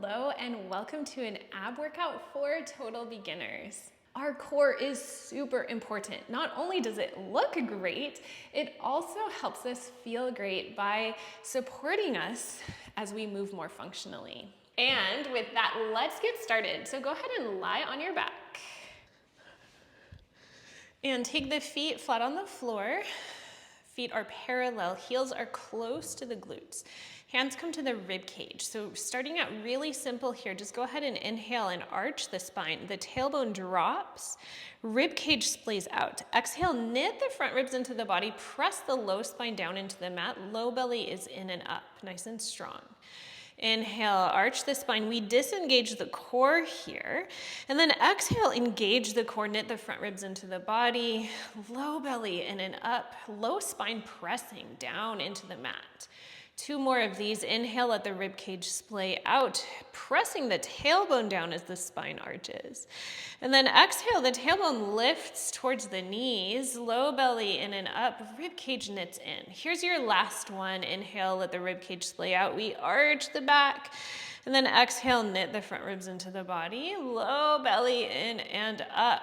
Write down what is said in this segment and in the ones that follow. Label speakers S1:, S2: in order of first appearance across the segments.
S1: Hello and welcome to an ab workout for total beginners. Our core is super important. Not only does it look great, it also helps us feel great by supporting us as we move more functionally. And with that, let's get started. So go ahead and lie on your back. And take the feet flat on the floor. Feet are parallel, heels are close to the glutes. Hands come to the rib cage. So starting out really simple here, just go ahead and inhale and arch the spine. The tailbone drops, rib cage splays out. Exhale, knit the front ribs into the body, press the low spine down into the mat. Low belly is in and up, nice and strong. Inhale, arch the spine. We disengage the core here. And then exhale, engage the core, knit the front ribs into the body. Low belly in and up, low spine pressing down into the mat. Two more of these. Inhale, let the rib cage splay out, pressing the tailbone down as the spine arches. And then exhale, the tailbone lifts towards the knees, low belly in and up, rib cage knits in. Here's your last one. Inhale, let the rib cage splay out. We arch the back. And then exhale, knit the front ribs into the body, low belly in and up.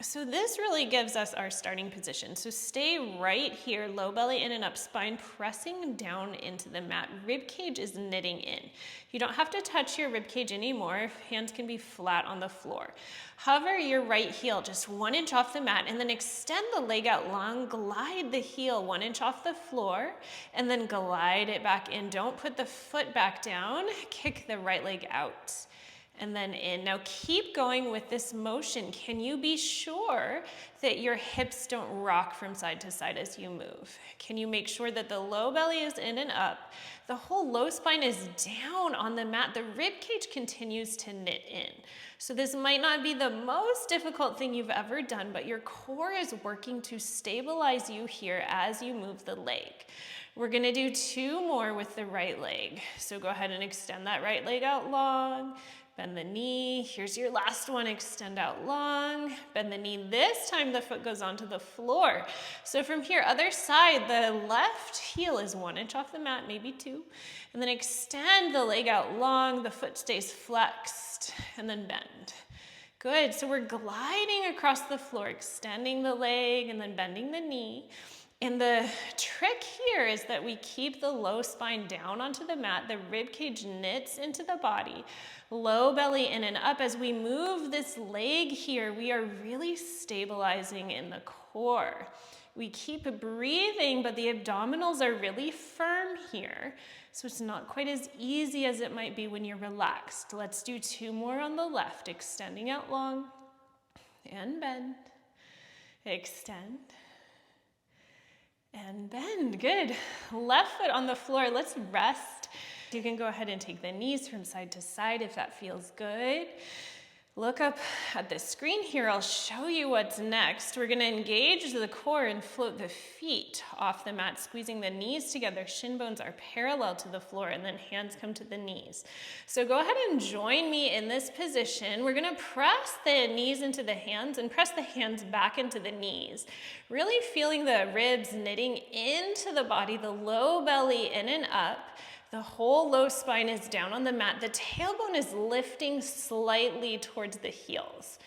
S1: So this really gives us our starting position. So stay right here, low belly in and up, spine pressing down into the mat. Rib cage is knitting in. You don't have to touch your rib cage anymore. Hands can be flat on the floor. Hover your right heel just 1 inch off the mat and then extend the leg out long. Glide the heel 1 inch off the floor and then glide it back in. Don't put the foot back down. Kick the right leg out. And then in. Now keep going with this motion. Can you be sure that your hips don't rock from side to side as you move? Can you make sure that the low belly is in and up? The whole low spine is down on the mat. The rib cage continues to knit in. So this might not be the most difficult thing you've ever done, but your core is working to stabilize you here as you move the leg. We're gonna do 2 more with the right leg. So go ahead and extend that right leg out long. Bend the knee. Here's your last one. Extend out long. Bend the knee. This time the foot goes onto the floor. So from here, other side, the left heel is 1 inch off the mat, maybe 2. And then extend the leg out long. The foot stays flexed. And then bend. Good. So we're gliding across the floor, extending the leg and then bending the knee. And the trick here is that we keep the low spine down onto the mat. The rib cage knits into the body. Low belly in and up. As we move this leg here, we are really stabilizing in the core. We keep breathing, but the abdominals are really firm here. So it's not quite as easy as it might be when you're relaxed. Let's do 2 more on the left. Extending out long and bend. Extend. And bend, good. Left foot on the floor, let's rest. You can go ahead and take the knees from side to side if that feels good. Look up at the screen here, I'll show you what's next. We're gonna engage the core and float the feet off the mat, squeezing the knees together. Shin bones are parallel to the floor and then hands come to the knees. So go ahead and join me in this position. We're gonna press the knees into the hands and press the hands back into the knees. Really feeling the ribs knitting into the body, the low belly in and up. The whole low spine is down on the mat. The tailbone is lifting slightly towards the heels.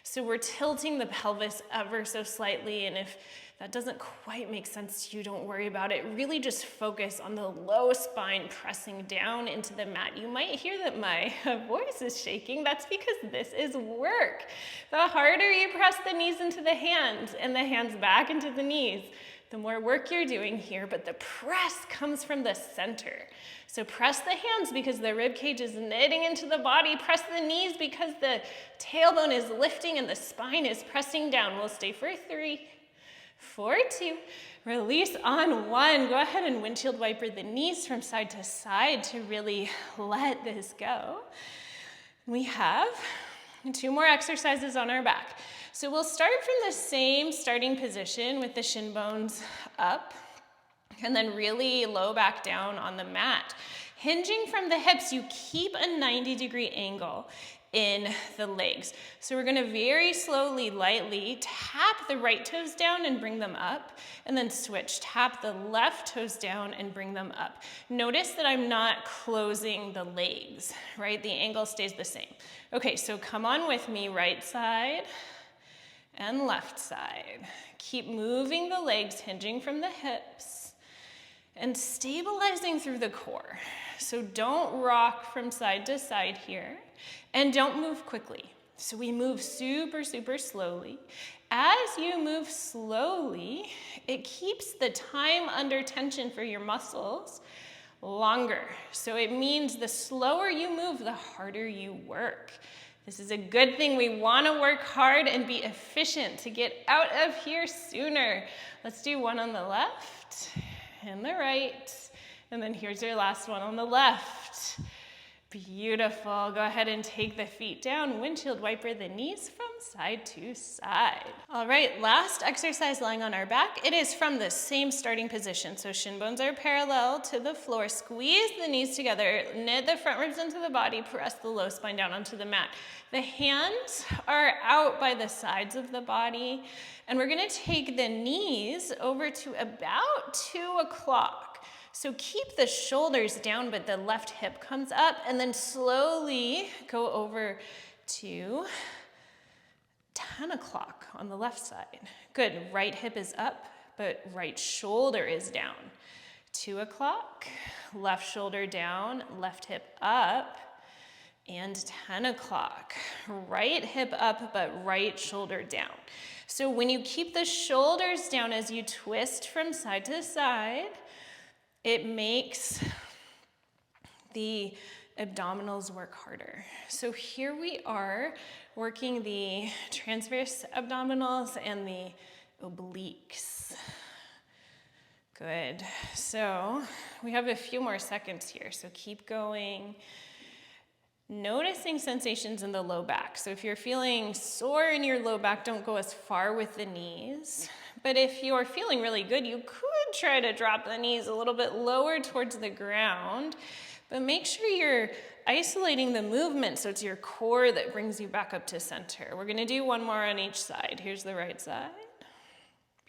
S1: So we're tilting the pelvis ever so slightly, and if that doesn't quite make sense to you, don't worry about it. Really just focus on the low spine pressing down into the mat. You might hear that my voice is shaking. That's because this is work. The harder you press the knees into the hands and the hands back into the knees, the more work you're doing here, but the press comes from the center. So press the hands because the rib cage is knitting into the body. Press the knees because the tailbone is lifting and the spine is pressing down. We'll stay for 3, 4, 2, release on 1. Go ahead and windshield wiper the knees from side to side to really let this go. We have 2 more exercises on our back. So we'll start from the same starting position with the shin bones up and then really low back down on the mat. Hinging from the hips, you keep a 90-degree angle in the legs. So we're gonna very slowly, lightly tap the right toes down and bring them up, and then switch. Tap the left toes down and bring them up. Notice that I'm not closing the legs, right? The angle stays the same. Okay, so come on with me, right side and left side. Keep moving the legs, hinging from the hips, and stabilizing through the core. So don't rock from side to side here, and don't move quickly. So we move super, super slowly. As you move slowly, it keeps the time under tension for your muscles longer. So it means the slower you move, the harder you work. This is a good thing. We want to work hard and be efficient to get out of here sooner. Let's do one on the left and the right. And then here's your last one on the left. Beautiful. Go ahead and take the feet down. Windshield wiper the knees from side to side. All right, last exercise lying on our back. It is from the same starting position. So shin bones are parallel to the floor. Squeeze the knees together. Knit the front ribs into the body. Press the low spine down onto the mat. The hands are out by the sides of the body. And we're going to take the knees over to about 2 o'clock. So keep the shoulders down, but the left hip comes up, and then slowly go over to 10 o'clock on the left side. Good, right hip is up, but right shoulder is down. 2 o'clock, left shoulder down, left hip up, and 10 o'clock. Right hip up, but right shoulder down. So when you keep the shoulders down as you twist from side to side, it makes the abdominals work harder. So here we are working the transverse abdominals and the obliques. Good. So we have a few more seconds here, so keep going. Noticing sensations in the low back. So if you're feeling sore in your low back, don't go as far with the knees. But if you're feeling really good, you could try to drop the knees a little bit lower towards the ground. But make sure you're isolating the movement so it's your core that brings you back up to center. We're going to do one more on each side. Here's the right side.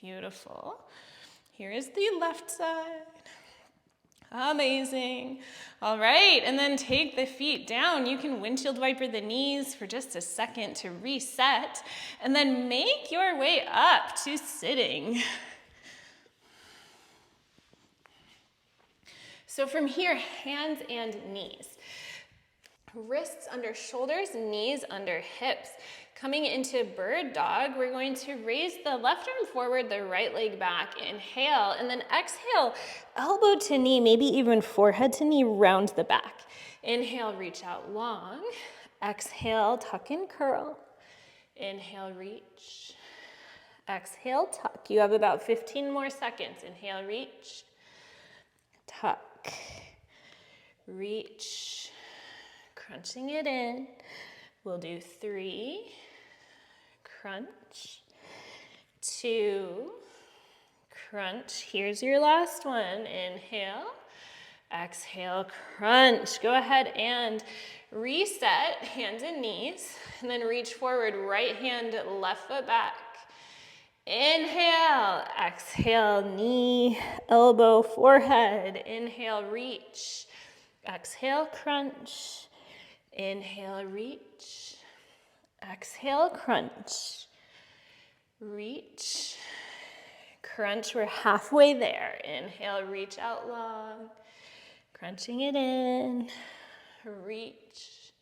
S1: Beautiful. Here is the left side. Amazing. All right, and then take the feet down. You can windshield wiper the knees for just a second to reset, and then make your way up to sitting. So from here, hands and knees. Wrists under shoulders, knees under hips. Coming into bird dog, we're going to raise the left arm forward, the right leg back. Inhale, and then exhale, elbow to knee, maybe even forehead to knee, round the back. Inhale, reach out long. Exhale, tuck and curl. Inhale, reach. Exhale, tuck. You have about 15 more seconds. Inhale, reach. Tuck. Reach. Crunching it in. We'll do 3. Crunch. 2. Crunch. Here's your last one. Inhale. Exhale, crunch. Go ahead and reset, hands and knees, and then reach forward, right hand, left foot back. Inhale, exhale, knee, elbow, forehead. Inhale, reach. Exhale, crunch. Inhale, reach. Exhale, crunch. Reach. Crunch, we're halfway there. Inhale, reach out long. Crunching it in. Reach.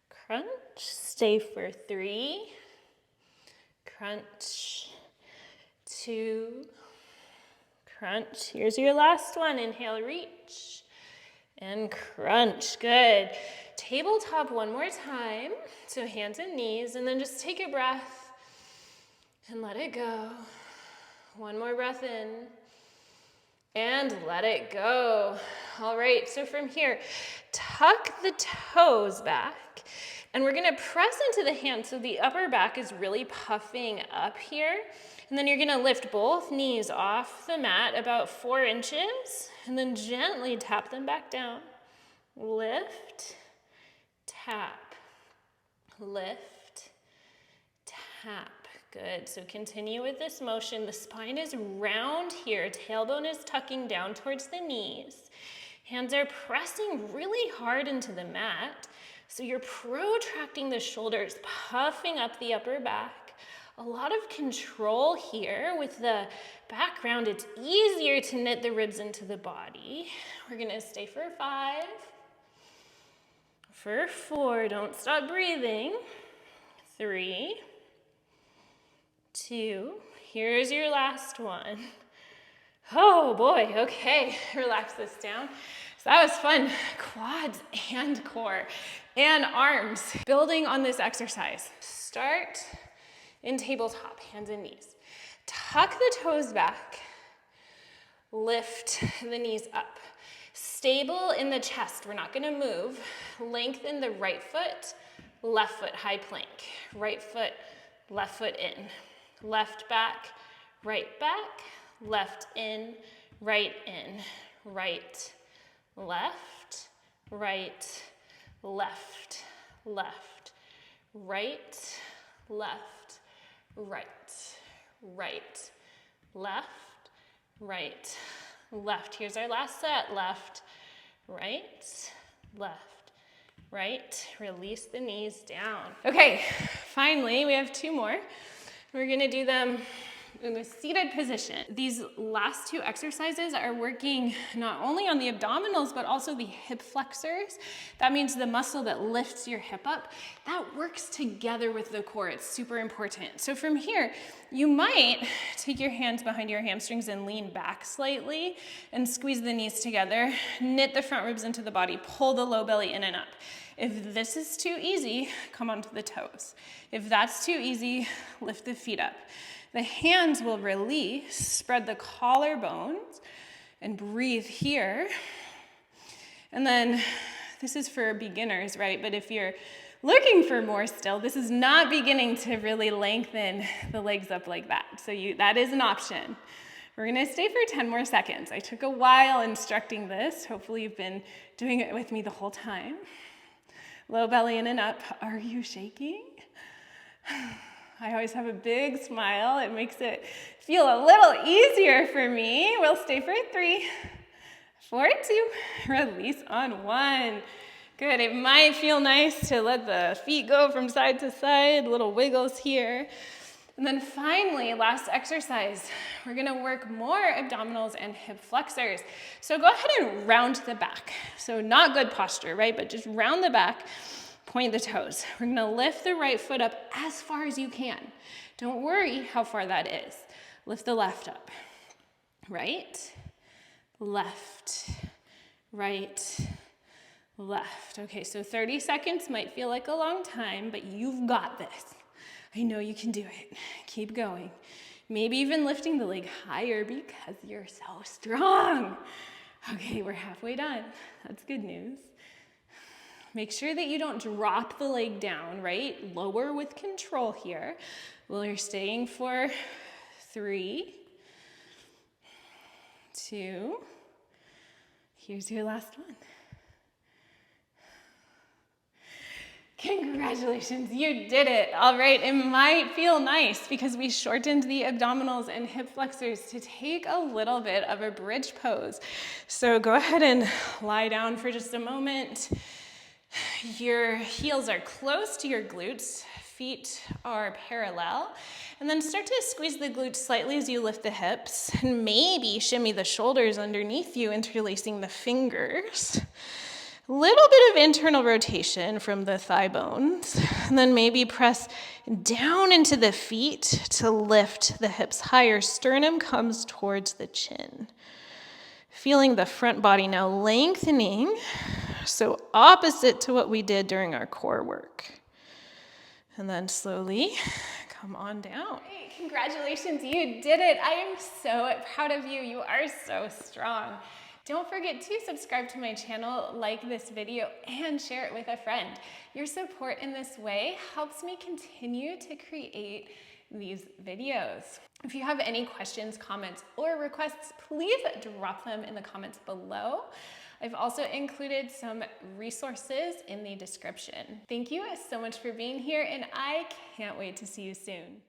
S1: Crunch. Stay for 3. Crunch. 2. Crunch. Here's your last one. Inhale, reach. And crunch. Good. Tabletop one more time. So hands and knees, and then just take a breath and let it go. One more breath in and let it go. All right, so from here, tuck the toes back, and we're gonna press into the hands so the upper back is really puffing up here. And then you're gonna lift both knees off the mat about 4 inches, and then gently tap them back down. lift, tap, lift, tap. Good, so continue with this motion. The spine is round here. Tailbone is tucking down towards the knees. Hands are pressing really hard into the mat. So you're protracting the shoulders, puffing up the upper back. A lot of control here with the background. It's easier to knit the ribs into the body. We're gonna stay for 5, for 4, don't stop breathing, 3, 2, here's your last one. Oh boy, okay, relax this down. So that was fun. Quads and core and arms. Building on this exercise. Start in tabletop, hands and knees. Tuck the toes back. Lift the knees up. Stable in the chest, we're not gonna move. Lengthen the right foot, left foot, high plank. Right foot, left foot in. Left back, left in, right, left, right, left, left, right, left, right, left, left. Here's our last set. Left, right. Release the knees down. Okay, finally, we have 2 more. We're gonna do them in a seated position. These last 2 exercises are working not only on the abdominals, but also the hip flexors. That means the muscle that lifts your hip up. That works together with the core. It's super important. So from here, you might take your hands behind your hamstrings and lean back slightly and squeeze the knees together. Knit the front ribs into the body. Pull the low belly in and up. If this is too easy, come onto the toes. If that's too easy, lift the feet up. The hands will release, spread the collarbones, and breathe here. And then this is for beginners, right? But if you're looking for more still, this is not beginning to really lengthen the legs up like that. So that is an option. We're gonna stay for 10 more seconds. I took a while instructing this. Hopefully you've been doing it with me the whole time. Low belly in and up. Are you shaking? I always have a big smile. It makes it feel a little easier for me. We'll stay for 3, 4, 2, release on 1. Good, it might feel nice to let the feet go from side to side, little wiggles here. And then finally, last exercise, we're gonna work more abdominals and hip flexors. So go ahead and round the back. So not good posture, right? But just round the back, point the toes. We're gonna lift the right foot up as far as you can. Don't worry how far that is. Lift the left up. Right, left, right, left. Okay, so 30 seconds might feel like a long time, but you've got this. I know you can do it. Keep going. Maybe even lifting the leg higher because you're so strong. Okay, we're halfway done. That's good news. Make sure that you don't drop the leg down, right? Lower with control here. Well, you're staying for 3, 2. Here's your last one. Congratulations, you did it. All right, it might feel nice because we shortened the abdominals and hip flexors to take a little bit of a bridge pose. So go ahead and lie down for just a moment. Your heels are close to your glutes, feet are parallel, and then start to squeeze the glutes slightly as you lift the hips, and maybe shimmy the shoulders underneath you, interlacing the fingers. A little bit of internal rotation from the thigh bones, and then maybe press down into the feet to lift the hips higher. Sternum comes towards the chin. Feeling the front body now lengthening, so opposite to what we did during our core work. And then slowly come on down. Hey, congratulations, you did it. I am so proud of you. You are so strong. Don't forget to subscribe to my channel, like this video, and share it with a friend. Your support in this way helps me continue to create these videos. If you have any questions, comments, or requests, please drop them in the comments below. I've also included some resources in the description. Thank you so much for being here, and I can't wait to see you soon.